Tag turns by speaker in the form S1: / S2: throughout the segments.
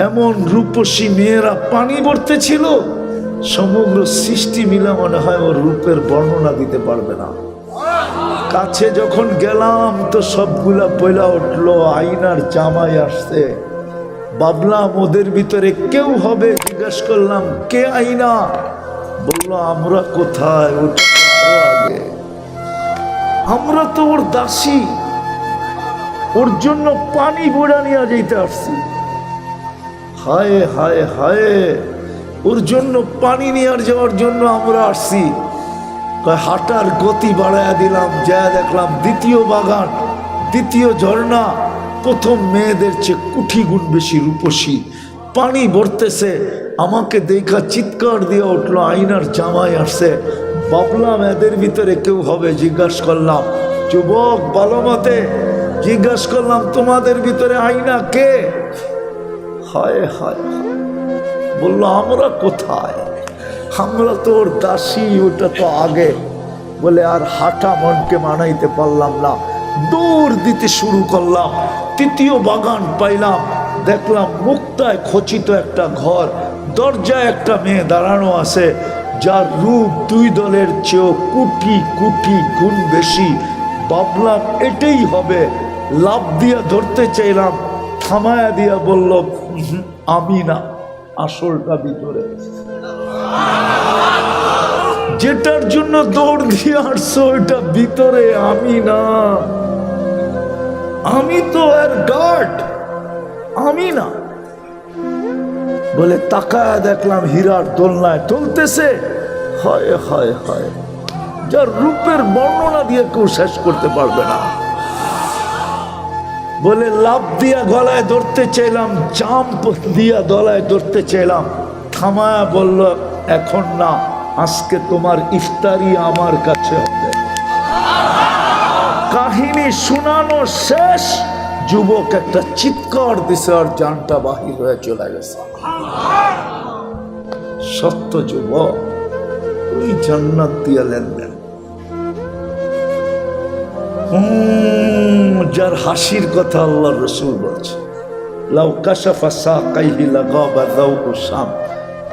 S1: এমন রূপসী মেয়েরা পানি ভরতে ছিল, সমগ্র সৃষ্টি মিলে মনে হয় ওর রূপের বর্ণনা দিতে পারবে না। কাছে যখন গেলাম তো সবগুলা বইলা উঠলো আইনার জামাই আসছে। ভাবলাম ওদের ভিতরে কেউ হবে, জিজ্ঞেস করলাম কে আইনা? বললো আমরা কোথায়, ওটা আরো আগে, আমরা তো ওর দাসী, ওর জন্য পানি বোড়া নিয়ে যেতে আসছি। হায় হায় হায়, ওর জন্য পানি নিয়ে যাওয়ার জন্য আমরা আসছি। হাঁটার গতি বাড়াইয়া দিলাম, যা দেখলাম দ্বিতীয় বাগান, দ্বিতীয় ঝর্ণা, প্রথম মেয়েদের চেয়ে কোটি গুণ বেশি রূপসী, পানি ভরতেছে। আমাকে দেখা চিৎকার দিয়ে উঠলো আইনার জামাই আসছে। ভাবলাম এদের ভিতরে কেউ হবে, জিজ্ঞাসা করলাম যুবক ভালো মতে, জিজ্ঞাসা করলাম তোমাদের ভিতরে আইনা কে? হায় হায়, বললো আমরা কোথায়, আমরা তো ওর দাসী, ওটা তো আগে। বলে আর হাঁটা মনকে মানাইতে পারলাম না, দৌড় দিতে শুরু করলাম। তৃতীয় বাগান পাইলাম, দেখলাম মুক্তায় খচিত একটা ঘর, দরজায় একটা মেয়ে দাঁড়ানো আছে, যার রূপ দুই দলের চেয়েও কোটি কোটি গুণ বেশি। ভাবলাম এটাই হবে, লাভ দিয়া ধরতে চাইলাম, থামায়া দিয়া বলল আমি না, আসলটা ভিতরে। যেটার জন্য দৌড় দিয়ে আসছো ওইটা ভিতরে, আমি না, আমি তো এর গার্ড, আমি না। বলে তাকায় দেখলাম হীরার দোলনায় চলতেছে। হায় হায় হায়, যার রূপের বর্ণনা দিয়ে কেউ শেষ করতে পারবে না। বলে লাভ দিয়া গলায় ধরতে চাইলাম, জাম্প দিয়া গলায় ধরতে চাইলাম, থামায়া বলল এখন না, আজকে তোমার ইফতারি আমার কাছে হবে। কাহিনী শোনানো শেষ, যুবক একটা চিৎকার দিছে আর জানটা বাহির হয়ে চলে গেছে। সত্য যুবক, ওই জান্নাত দিয়া লেনদেন। যার হাসির কথা আল্লাহর রাসূল বলছে, লাউ কাশাফা সাকাইহি লাগাবা যাওকু শাম,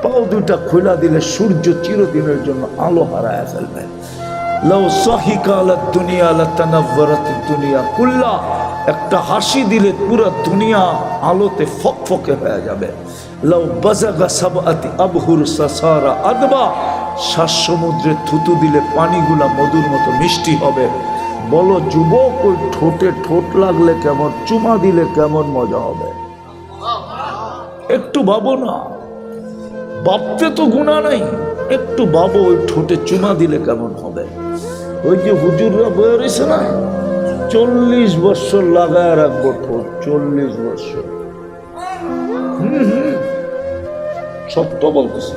S1: পাও দুটা খোলা দিলে সূর্য চিরদিনের জন্য আলো হারায় ফেলবে। লাউ সাহিকা আলাদ দুনিয়া লাতানাওয়ারাতিদ দুনিয়া কুল্লা, একটা হাসি দিলে পুরো দুনিয়া আলোতে ফকফকে হয়ে যাবে। লাউ বাজাগা সাবআতি আবহুর সাসারা আদবা, সাত সমুদ্রে থুতু দিলে পানিগুলা মধুর মতো মিষ্টি হবে। বলো যুবক, ওই ঠোঁটে ঠোঁট লাগলে কেমন, চুমা দিলে কেমন মজা হবে? একটু ভাবো না, ভাবতে তো গুণা নাই, একটু ভাবো ওই ঠোঁটে চুমা দিলে কেমন হবে। ওই যে হুজুররা বয়ে রয়েছে না, 40 বছর লাগায় রাখবো ঠোঁট, 40 বছর। সত্য বলতেছে,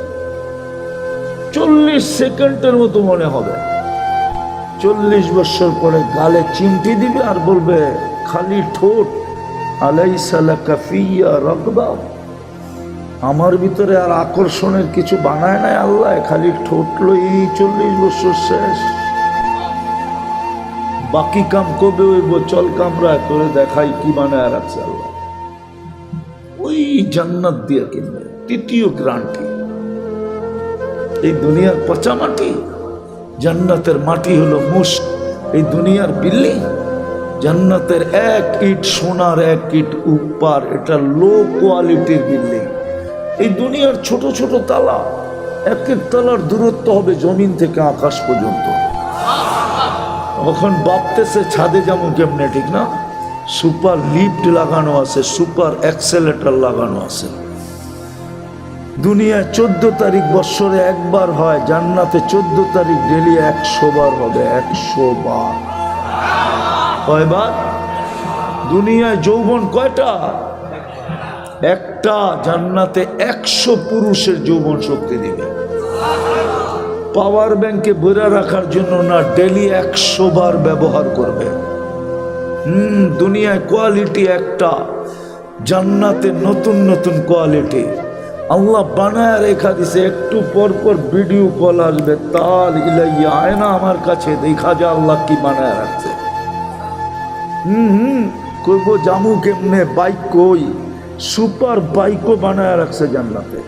S1: 40 সেকেন্ডের মতো মনে হবে। 40 বছর পরে গালে চিমটি দিবে আর বলবে খালি ঠোঁট, আলাইসা লাকা ফিয়া রাগবা, আমার ভিতরে আর আকর্ষণের কিছু বানায় নাই আল্লাহ, খালি ঠোঁট লই 40 বছর শেষ। বাকি কাম কবে হইব, চল কামরা করে দেখাই কি বানায় রাখছে আল্লাহ। ওই জান্নাত দিয়ে কিনবে, তৃতীয় গ্রান্টি। এই দুনিয়ার পচা মাটি, জান্নাতের মাটি হলো মুস্ক। এই দুনিয়ার বিল্ডিং, জান্নাতের এক ইট সোনার, এক ইট উপর, এটা লো কোয়ালিটির বিল্ডিং। এই দুনিয়ার ছোট ছোট তালা, এক এক তালার দূরত্ব হবে জমিন থেকে আকাশ পর্যন্ত। এখন ভাবতেছে ছাদে যেমন কেমনে, ঠিক না? সুপার লিফট লাগানো আছে, সুপার অ্যাক্সেলেটার লাগানো আছে। দুনিয়ায় 14 তারিখ বৎসরে একবার হয়, জান্নাতে 14 তারিখ ডেলি 100 বার হবে, 100 বার। কয়বার? দুনিয়ায় যৌবন কয়টা? একটা। জান্নাতে 100 পুরুষের যৌবন শক্তি দিবে। পাওয়ার ব্যাংকে ভরে রাখার জন্য না, ডেলি 100 বার ব্যবহার করবে। দুনিয়ায় কোয়ালিটি একটা, জান্নাতে নতুন নতুন কোয়ালিটি আল্লাহ বানায় রেখা দিছে। একটু পর পর ভিডিও কল আসবে, তাল ইলাইয়া আয়না আমার কাছে দেখা যায় আল্লাহ কি বানায় রাখছে। কইব জামু কেমনে, বাইক কই? সুপার বাইকও বানায় রাখছে জান্নাতে।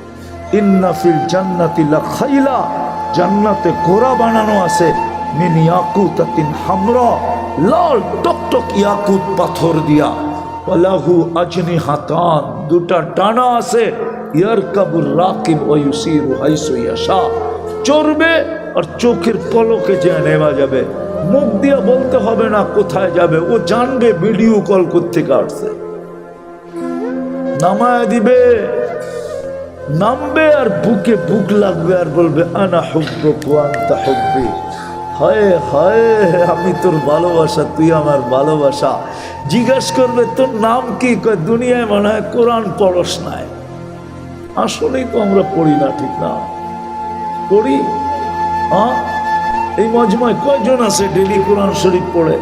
S1: ইন্না ফিল জান্নাতি লাখাইলা, জান্নাতে ঘোড়া বানানো আছে। মিন ইয়াকুতাতিন হামরা, লাল টকটক ইয়াকুত পাথর দিয়া। ওয়ালাহু আজনিহাতান, দুটা ডানা আছে। ইয়ারকাবুর রাকিব ওয়া ইউসিরু হাইসু ইয়াশা, চড়বে আর চোখের পলকে যে নেমা যাবে। মুখ দিয়া বলতে হবে না কোথায় যাবে, ও জানবে ভিডিও কল করতে আসছে। নামায় দিবে, নামবে আর বুকে বুক লাগবে আর বলবে আনা হুব্বুক ওয়া আনতা হুব্বি। হায় হায়, আমি তোর ভালোবাসা, তুই আমার ভালোবাসা। জিজ্ঞাসা করবে তোর নাম কি? কয় দুনিয়ায় মনে হয় কোরআন পড়স নাই। আসলেই তো আমরা পড়ি না, ঠিক না? পড়ি? হ্যাঁ, এই মজমায় কয়জন আছে ডেলি কোরআন শরীফ পড়ে?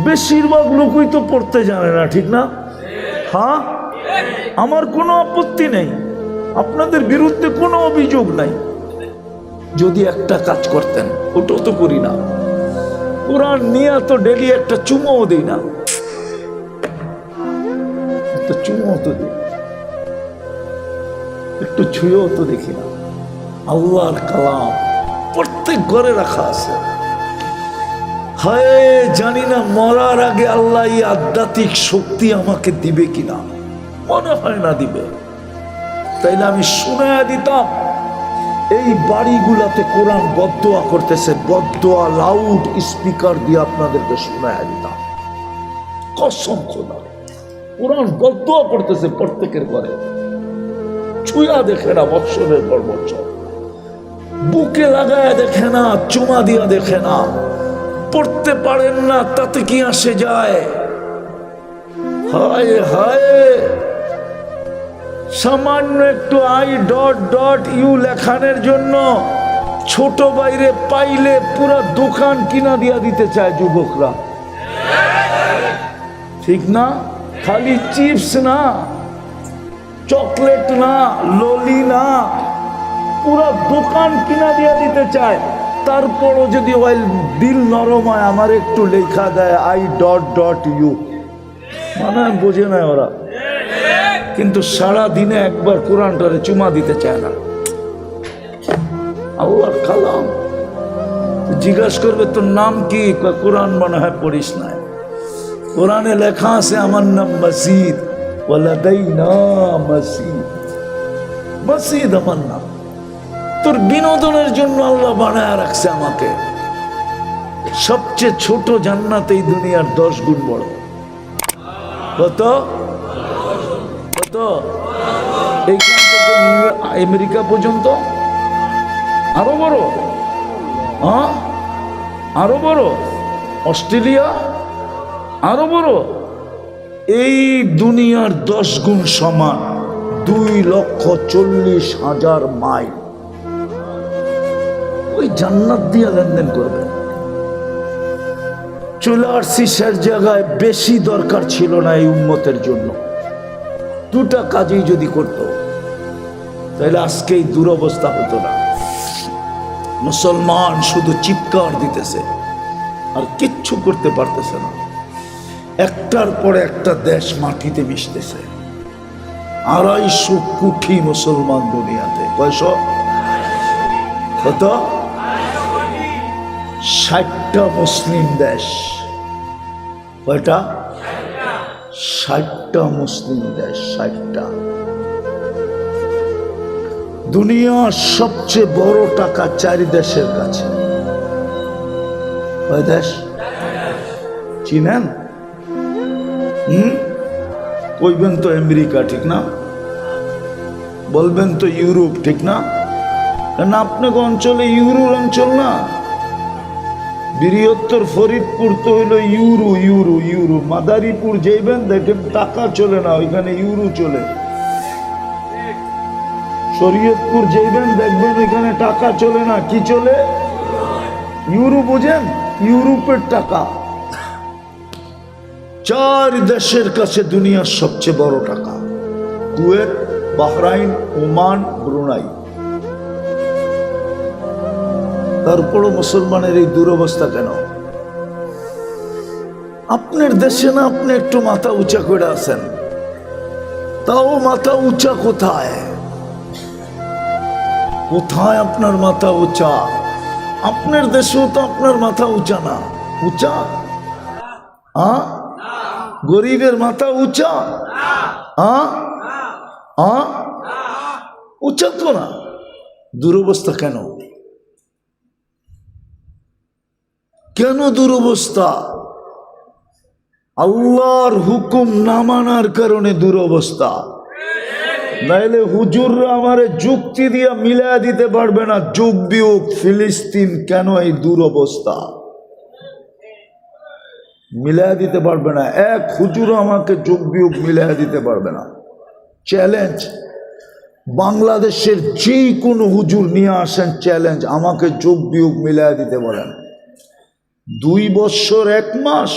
S1: বেশিরভাগ লোকই তো পড়তে জানে না, ঠিক না? হ্যাঁ, আমার কোনো আপত্তি নেই, আপনাদের বিরুদ্ধে কোনো অভিযোগ নাই। যদি একটা কাজ করতেন, ওটাও তো করি না। কোরআন নিয়ে তো ডেলি একটা চুমোও দিই না, একটা চুমোও তো দিই, একটু ছুঁয়েও তো দেখি না। আল্লাহর কালাম প্রত্যেক ঘরে রাখা আছে। হায়, জানি না মরার আগে আল্লাহ এই আধ্যাত্মিক শক্তি আমাকে দিবে কিনা, মনে হয় না দিবে। তাইলে আমি শুনায়া দিতাম, এই বাড়িগুলাতে কোরআন বদদোয়া করতেছে, বদদোয়া লাউড স্পিকার দিয়ে আপনাদেরকে শুনায়া দিতাম। কসম খোদা, কোরআন বদদোয়া করতেছে প্রত্যেকের ঘরে। ছুঁয়া দেখে না বৎসরের পর বৎসর, বুকে লাগায় দেখে না, চুমা দিয়া দেখে না। পড়তে পারেন না, তাতে কি আসে যায়? হায় হায়, সামান্য একটু আই ডট ডট ইউ লেখানের জন্য ছোট বাইরে পাইলে পুরো দোকান কিনা দিয়া দিতে চায় যুবকরা, ঠিক না? খালি চিপস না, চকলেট না, ললি না, পুরো দোকান কিনা দিয়া দিতে চায়। তারপরও যদি ওই দিল নরম হয়, আমার একটু লেখা দেয় আই ডট ডট ইউ, মানে বোঝে না ওরা। কিন্তু সারা দিনে একবার কোরআনটারে চুমা দিতে চায় না। আল্লাহর কালাম। জিজ্ঞাসা করবে তোর নাম কি? কোরআন মনে হয় পড়িস না। কোরআনে লেখা আছে আমার নাম মসজিদ, ওয়ালাদাইনা মসজিদ, মসজিদ আমার নাম। তোর বিনোদনের জন্য আল্লাহ বানায় রাখছে আমাকে। সবচেয়ে ছোট জান্নাত এই দুনিয়ার 10 গুণ বড়। কত কত? এইখান থেকে আমেরিকা পর্যন্ত আরো বড়, হ্যাঁ আরো বড়। অস্ট্রেলিয়া আরো বড়। এই দুনিয়ার 10 গুণ সমান 2,40,000 মাইল। ওই জান্নাত দিয়ে লেনদেন করবে। চলে আসছি শেষ জায়গায়। বেশি দরকার ছিল না এই উম্মতের জন্য। দুটা কাজই যদি করত, তাহলে আজকে এই দুরবস্থা হতো না। মুসলমান শুধু চিৎকার দিতেছে আর কিচ্ছু করতে পারতেছে না। একটার পরে একটা দেশ মাটিতে মিশতেছে। 250 কোটি মুসলমান দুনিয়াতে। কয়শো? কত? 60টা মুসলিম দেশ। কয়টা? 60টা মুসলিম দেশ। 60টা। দুনিয়ার সবচেয়ে বড় টাকা 4 দেশের কাছে। কয় দেশ? চিনেন? কইবেন তো আমেরিকা, ঠিক না? বলবেন তো ইউরোপ, ঠিক না? কারণ আপনাকে অঞ্চলে ইউরোর অঞ্চল না। বৃহত্তর ফরিদপুর তো হইলো ইউরো ইউরো ইউরো। মাদারীপুর যাইবেন দেখেন টাকা চলে না, ওইখানে ইউরো চলে। শরীয়তপুর যাইবেন দেখবেন ওইখানে টাকা চলে না, কি চলে? ইউরো। বোঝেন? ইউরোপের টাকা। 4 দেশের কাছে দুনিয়ার সবচেয়ে বড় টাকা। Kuwait, Bahrain, Oman, Brunei. তারপরও মুসলমানের এই দুরবস্থা কেন? আপনার দেশে না আপনি একটু মাথা উঁচা করে আছেন, তাও মাথা উঁচা কোথায়? কোথায় আপনার মাথা উঁচা? আপনার দেশেও তো আপনার মাথা উঁচা না। উঁচা গরিবের মাথা উঁচা উঁচা তো না। দুরবস্থা কেন? কেন দুরবস্থা? আল্লাহর হুকুম না মানার কারণে দুরবস্থা। নাইলে হুজুররা আমারে যুক্তি দিয়া মিলায়া দিতে পারবে না যোগ বিয়োগ ফিলিস্তিন কেন এই দুরবস্থা মিলায়া দিতে পারবে না। এক হুজুর আমাকে যোগ বিয়োগ মিলায়া দিতে পারবে না। চ্যালেঞ্জ, বাংলাদেশের যে কোনো হুজুর নিয়ে আসেন চ্যালেঞ্জ, আমাকে যোগ বিয়োগ মিলায়া দিতে বলেন। 2 বছর 1 মাস,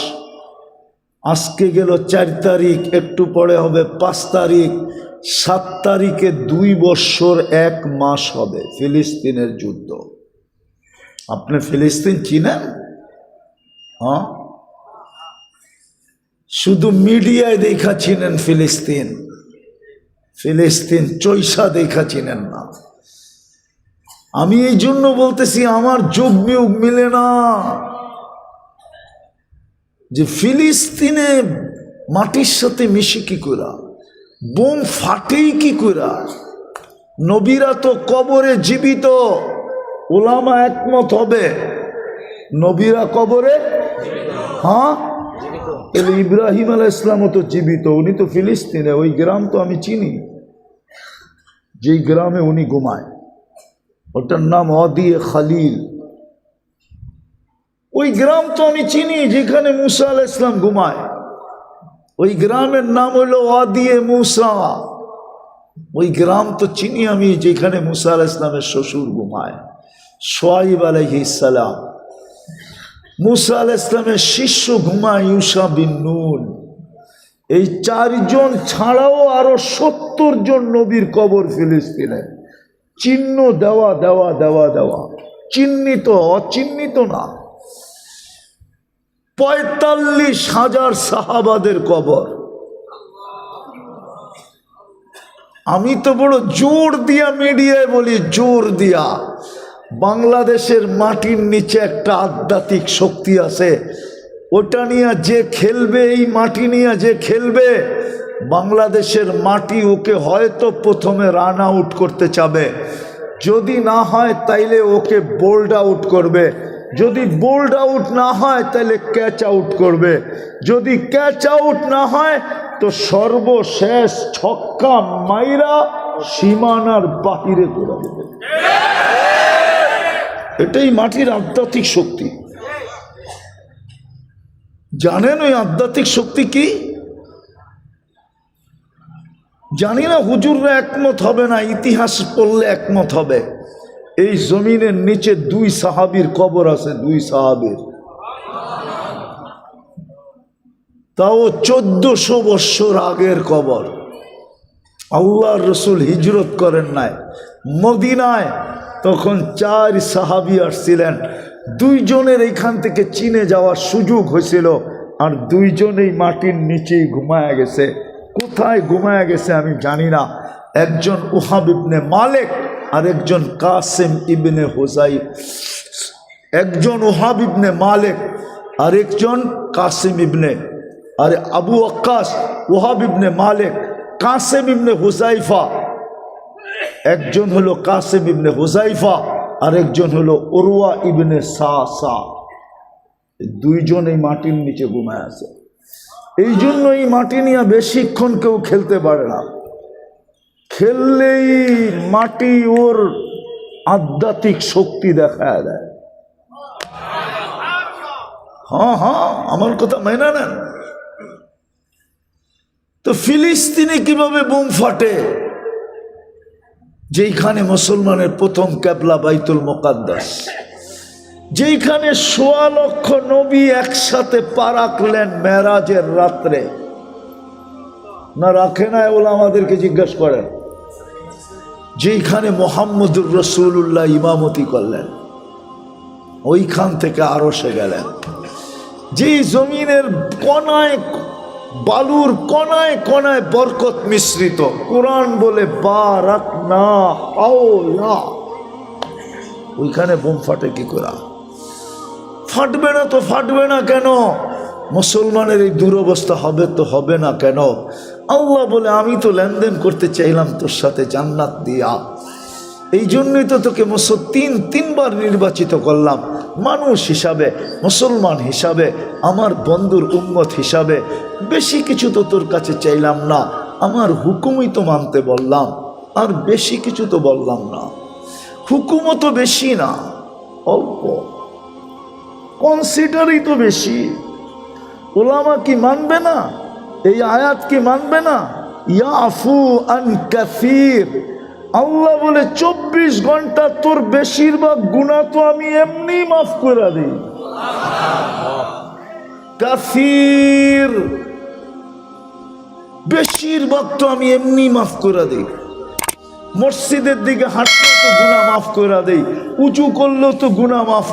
S1: আজকে গেল 4 তারিখ, একটু পরে হবে 5 তারিখ, 7 তারিখে 2 বছর 1 মাস হবে ফিলিস্তিনের যুদ্ধ। আপনি ফিলিস্তিন চিনেন? হ্যাঁ, শুধু মিডিয়ায় দেখা চিনেন ফিলিস্তিন। ফিলিস্তিন চৈসা দেখা চিনেন না। আমি এই জন্য বলতেছি আমার যোগ বিয়োগ মিলে না, যে ফিলিস্তিনে মাটির সাথে মিশে কি করা, বোম ফাটেই কি করা। নবীরা তো কবরে জীবিত, ওলামা একমত হবে নবীরা কবরে। হ্যাঁ, ইব্রাহিম আলাইহিস সালামও তো জীবিত, উনি তো ফিলিস্তিনে। ওই গ্রাম তো আমি চিনি, যেই গ্রামে উনি ঘুমায়, ওটার নাম ওয়াদিয়ে খালিল। ওই গ্রাম তো আমি চিনি যেখানে মুসা আলাইহিস সালাম ঘুমায়। ওই গ্রামের নাম হলো ওয়াদিয়ে মুসা। ওই গ্রাম তো চিনি আমি, যেখানে মুসা আলাইহিস সালামের শ্বশুর ঘুমায়, শুআয়ব আলাইহিস সালাম। মুসা আলাইহিস সালামের শিষ্য ঘুমায় ইউশা বিন নুন। এই 4 জন ছাড়াও আরো 70 জন নবীর কবর ফিলিস্তিনে। চিহ্ন দেওয়া দেওয়া দেওয়া দেওয়া, চিহ্নিত অচিহ্নিত না। 45,000 সাহাবাদের কবর। আমি তো বড় জোর দিয়া মিডিয়ায় বলি, জোর দিয়া, বাংলাদেশের মাটির নিচে একটা আধ্যাত্মিক শক্তি আছে। ওটা নিয়ে যে খেলবে, এই মাটি নিয়ে যে খেলবে, বাংলাদেশের মাটি ওকে হয়তো প্রথমে রান আউট করতে চাবে, যদি না হয় তাইলে ওকে বোল্ড আউট করবে, যদি বোল্ড আউট না হয় তাহলে ক্যাচ আউট করবে, যদি ক্যাচ আউট না হয় তো সর্বশেষ ছক্কা মাইরা সীমানার বাহিরে করে দেবে। এটাই মাটির আধ্যাত্মিক শক্তি। জানেন ওই আধ্যাত্মিক শক্তি কি? জানি না, হুজুররা একমত হবে না, ইতিহাস পড়লে একমত হবে। এই জমিনের নিচে 2 সাহাবীর কবর আছে, 2 সাহাবীর, তাও 1400 বছর আগের কবর। আল্লাহর রসুল হিজরত করেন নাই মদিনায়, তখন 4 সাহাবী আসছিলেন। 2 জনের এইখান থেকে চীনে যাওয়ার সুযোগ হয়েছিল, আর 2 জনেই মাটির নিচেই ঘুমায়া গেছে। কোথায় ঘুমায়া গেছে আমি জানি না। একজন ওহাব ইবনে মালিক আর একজন কাসিম ইবনে হুজাইফা। একজন ওহাব ইবনে মালিক আর একজন কাসিম ইবনে, আরে আবু ওয়াক্কাস, ওহাব ইবনে মালিক, কাসিম ইবনে হুজাইফা। একজন হলো কাসিম ইবনে হুজাইফা আর একজন হলো উরওয়া ইবনে সাসা। 2 জন এই মাটির নিচে ঘুমায় আছে। এই জন্য এই মাটি নিয়ে বেশিক্ষণ কেউ খেলতে পারে না। খেললেই মাটি ওর আধ্যাত্মিক শক্তি দেখায় দেয়। হ্যাঁ হ্যাঁ, আমার কথা মেনে নেন। তো ফিলিস্তিনে কিভাবে বোম ফাটে? যেইখানে মুসলমানের প্রথম কেবলা বাইতুল মুকাদ্দাস, যেইখানে 1.25 লক্ষ নবী একসাথে পা রাখলেন মেরাজের রাত্রে। না রাখে না, ওলা আমাদেরকে জিজ্ঞাসা করেন। যেইখানে মুহাম্মদুর রাসূলুল্লাহ ইমামতি করলেন, ওইখান থেকে আরশে গেলেন। যে জমিনের কণায় বালুর কণায় কণায় বরকত মিশ্রিত। কোরআন বলে বারাকনা হাওলা। ওইখানে বোম ফাটে কি করে? ফাটবে না তো ফাটবে না কেন? মুসলমানের এই দুরবস্থা হবে তো হবে না কেন? আল্লাহ বলে আমি তো লেনদেন করতে চাইলাম তোর সাথে জান্নাত দিয়া, এই জন্যই তো তোকে তিনবার নির্বাচিত করলাম, মানুষ হিসাবে, মুসলমান হিসাবে, আমার বন্ধুর উম্মত হিসাবে। বেশি কিছু তো তোর কাছে চাইলাম না, আমার হুকুমই তো মানতে বললাম, আর বেশি কিছু তো বললাম না। হুকুমও তো বেশি না, অল্প, কনসিডারই তো বেশি। ওলামা কি মানবে না? এই আয়াত কি মানবে না? ইয়াফু আন কাসীর। আল্লাহ বলে 24 ঘন্টা তোর বেশিরভাগ গুনাহ তো আমি এমনি মাফ করে দিই। কাসীর, বেশিরভাগ তো আমি এমনি মাফ করে দিই। মসজিদের দিকে হাঁটলে তো গুনাহ মাফ করে দেই, উঁচু করলেও তো গুনাহ মাফ